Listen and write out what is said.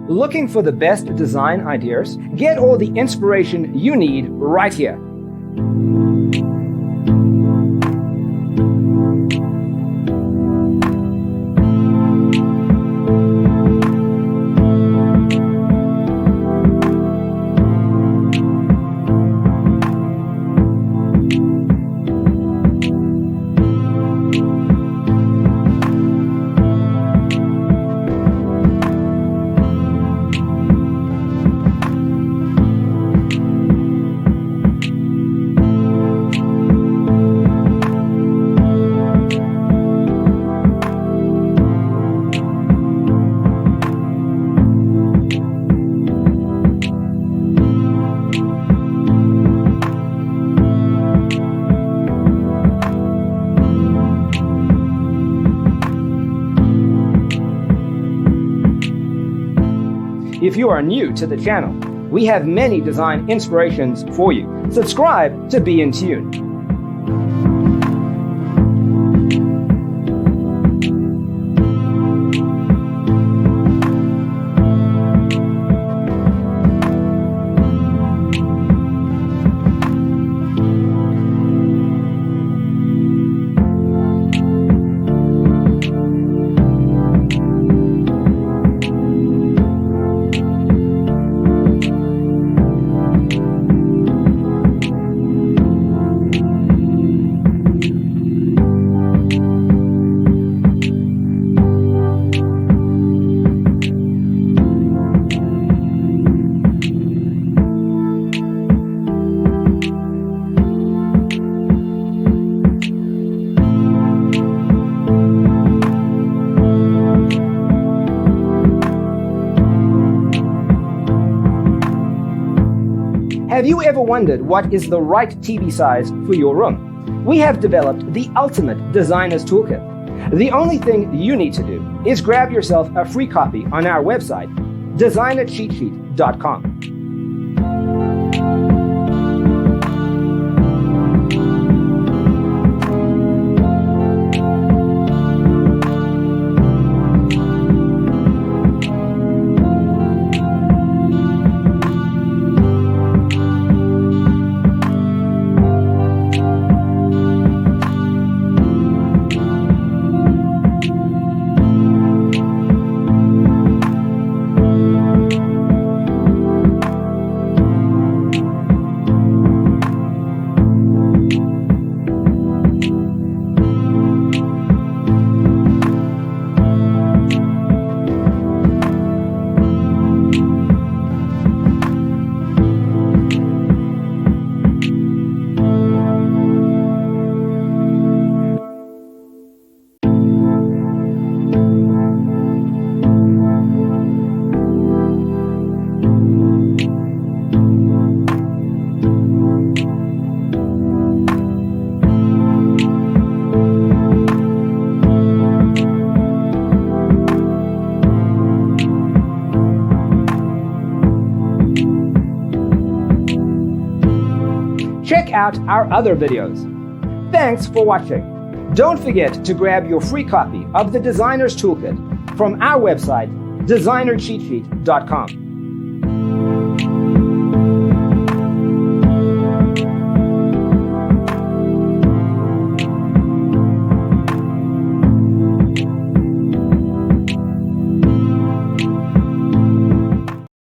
Looking for the best design ideas? Get all the inspiration you need right here. If you are new to the channel, we have many design inspirations for you. Subscribe to be in tune. Have you ever wondered what is the right TV size for your room? We have developed the ultimate designer's toolkit. The only thing you need to do is grab yourself a free copy on our website, designercheatsheet.com. Check out our other videos. Thanks for watching. Don't forget to grab your free copy of the Designer's Toolkit from our website, designercheatsheet.com.